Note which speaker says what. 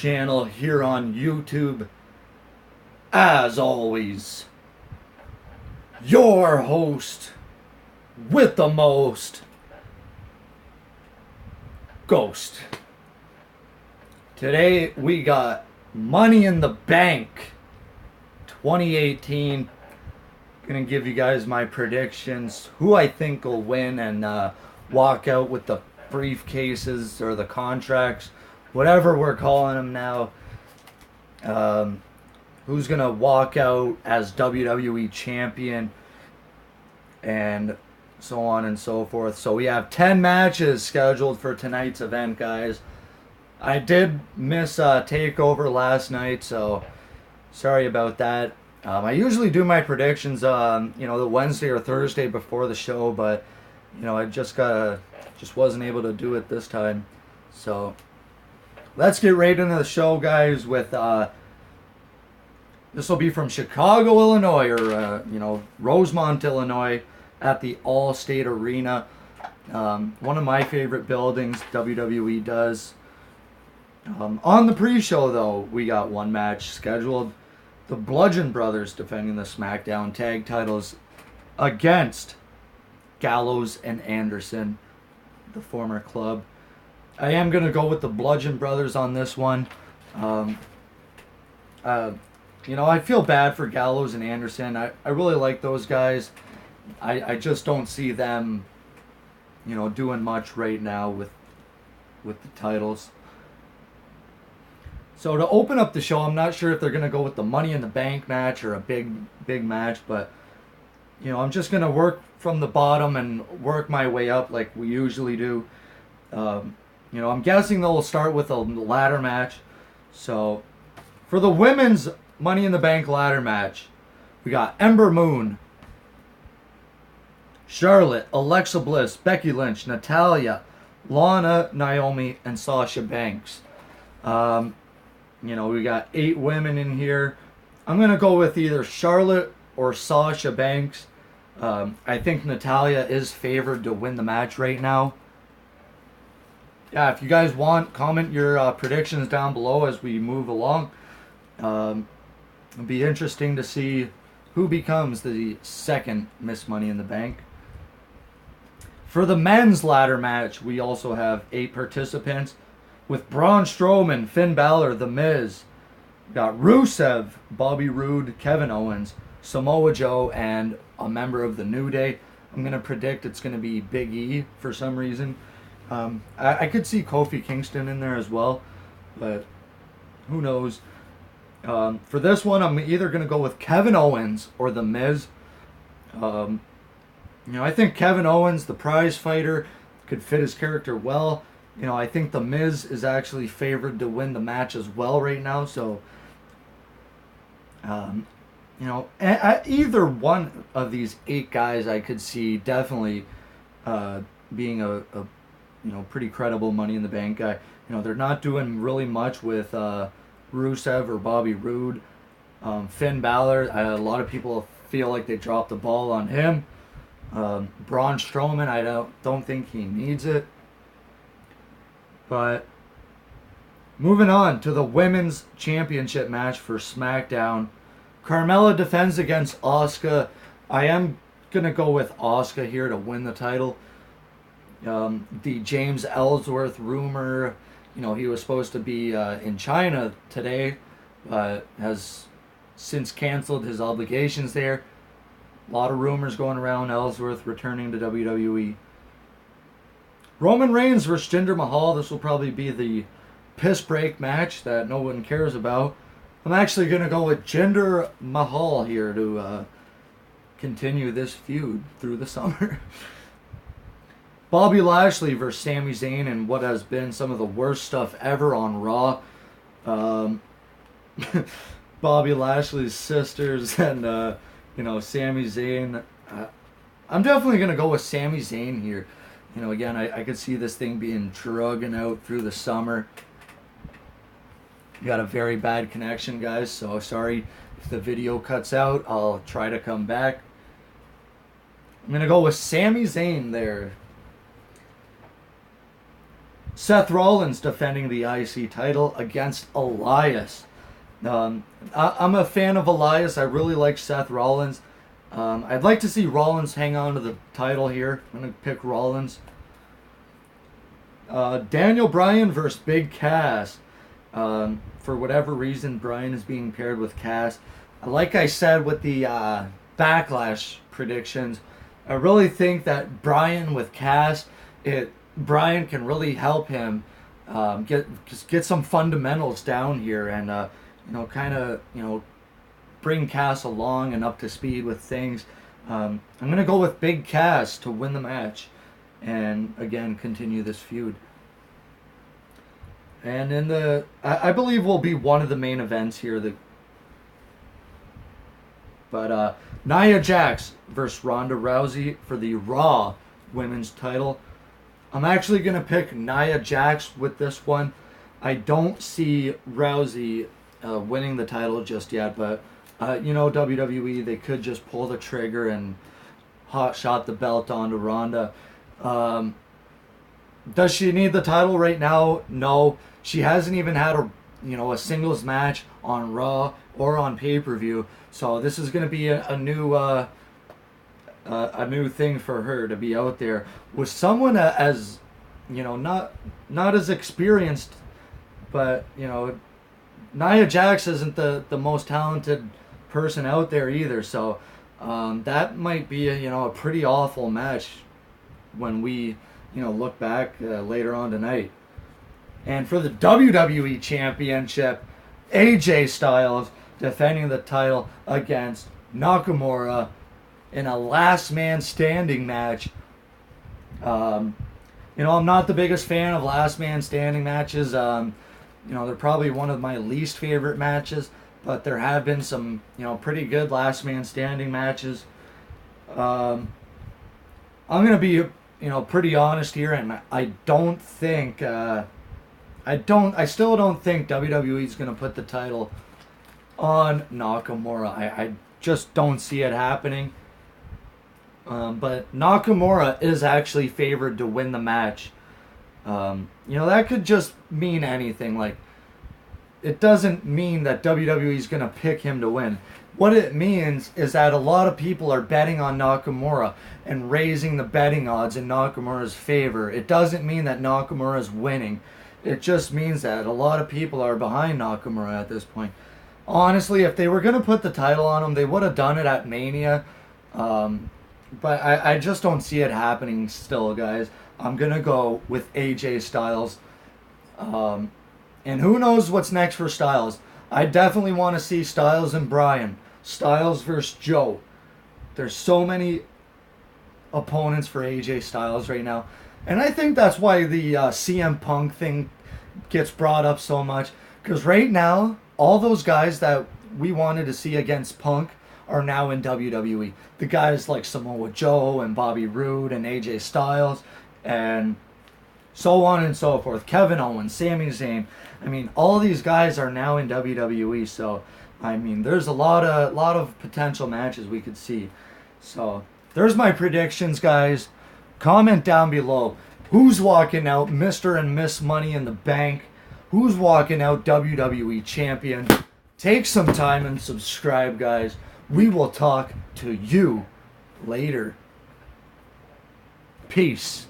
Speaker 1: channel here on YouTube. As always, your host with the most, Ghost. Today we got Money in the Bank 2018. Gonna give you guys my predictions, who I think will win and walk out with the briefcases or the contracts, whatever we're calling them now. Who's gonna walk out as WWE champion, and so on and so forth. So we have 10 matches scheduled for tonight's event, guys. I did miss TakeOver last night, so sorry about that. I usually do my predictions, the Wednesday or Thursday before the show, but I just wasn't able to do it this time. So let's get right into the show, guys. With this will be from Chicago, Illinois, or Rosemont, Illinois, at the All-State Arena. One of my favorite buildings WWE does. On the pre-show, though, we got one match scheduled. The Bludgeon Brothers defending the SmackDown tag titles against Gallows and Anderson, the former club. I am going to go with the Bludgeon Brothers on this one. I feel bad for Gallows and Anderson. I really like those guys. I just don't see them, doing much right now with the titles. So to open up the show, I'm not sure if they're going to go with the Money in the Bank match or a big match, but I'm just going to work from the bottom and work my way up like we usually do. I'm guessing they'll start with a ladder match. So for the women's Money in the Bank ladder match, we got Ember Moon, Charlotte, Alexa Bliss, Becky Lynch, Natalya, Lana, Naomi, and Sasha Banks. We got 8 women in here. I'm going to go with either Charlotte or Sasha Banks. I think Natalya is favored to win the match right now. Yeah, if you guys want, comment your predictions down below as we move along. It'll be interesting to see who becomes the second Miss Money in the Bank. For the men's ladder match, we also have 8 participants, with Braun Strowman, Finn Balor, The Miz. We got Rusev, Bobby Roode, Kevin Owens, Samoa Joe, and a member of the New Day. I'm going to predict it's going to be Big E for some reason. I could see Kofi Kingston in there as well, but who knows. For this one, I'm either going to go with Kevin Owens or The Miz. I think Kevin Owens, the prize fighter, could fit his character well. I think The Miz is actually favored to win the match as well right now. So, either one of these 8 guys I could see definitely being a pretty credible Money in the Bank guy. They're not doing really much with Rusev or Bobby Roode. Finn Balor, a lot of people feel like they dropped the ball on him. Braun Strowman, I don't think he needs it. But moving on to the women's championship match for SmackDown. Carmella defends against Asuka. I am going to go with Asuka here to win the title. The James Ellsworth rumor, he was supposed to be in China today, but has since canceled his obligations there. A lot of rumors going around Ellsworth returning to WWE. Roman Reigns versus Jinder Mahal. This will probably be the piss break match that no one cares about. I'm actually going to go with Jinder Mahal here to continue this feud through the summer. Bobby Lashley versus Sami Zayn in what has been some of the worst stuff ever on Raw. Bobby Lashley's sisters and, Sami Zayn. I'm definitely going to go with Sami Zayn here. Again, I could see this thing being drugging out through the summer. Got a very bad connection, guys, so sorry if the video cuts out. I'll try to come back. I'm going to go with Sami Zayn there. Seth Rollins defending the IC title against Elias. I'm a fan of Elias. I really like Seth Rollins. I'd like to see Rollins hang on to the title here. I'm going to pick Rollins. Daniel Bryan versus Big Cass. For whatever reason, Bryan is being paired with Cass. Like I said with the Backlash predictions, I really think that Bryan with Cass, Bryan can really help him get some fundamentals down here and kind of bring Cass along and up to speed with things. I'm gonna go with Big Cass to win the match, and again continue this feud. And in I believe will be one of the main events here. But Nia Jax versus Ronda Rousey for the Raw Women's title. I'm actually going to pick Nia Jax with this one. I don't see Rousey winning the title just yet, but WWE, they could just pull the trigger and hot shot the belt onto Ronda. Does she need the title right now? No. She hasn't even had a singles match on Raw or on pay-per-view. So this is going to be a new thing for her to be out there with someone as not as experienced, but Nia Jax isn't the most talented person out there either. So that might be a pretty awful match when we look back later on tonight. And for the WWE Championship, AJ Styles defending the title against Nakamura in a last man standing match. I'm not the biggest fan of last man standing matches. They're probably one of my least favorite matches, but there have been some, pretty good last man standing matches. I'm going to be, pretty honest here, and I still don't think WWE is going to put the title on Nakamura. I just don't see it happening. But Nakamura is actually favored to win the match. That could just mean anything. Like, it doesn't mean that WWE is going to pick him to win. What it means is that a lot of people are betting on Nakamura and raising the betting odds in Nakamura's favor. It doesn't mean that Nakamura is winning. It just means that a lot of people are behind Nakamura at this point. Honestly, if they were going to put the title on him, they would have done it at Mania. But I just don't see it happening still, guys. I'm going to go with AJ Styles. And who knows what's next for Styles. I definitely want to see Styles and Bryan. Styles versus Joe. There's so many opponents for AJ Styles right now. And I think that's why the CM Punk thing gets brought up so much. Because right now, all those guys that we wanted to see against Punk are now in WWE. The guys like Samoa Joe and Bobby Roode and AJ Styles and so on and so forth. Kevin Owens, Sami Zayn. I mean, all these guys are now in WWE. So, I mean, there's a lot of potential matches we could see. So, there's my predictions, guys. Comment down below. Who's walking out Mr. and Miss Money in the Bank? Who's walking out WWE Champion? Take some time and subscribe, guys. We will talk to you later. Peace.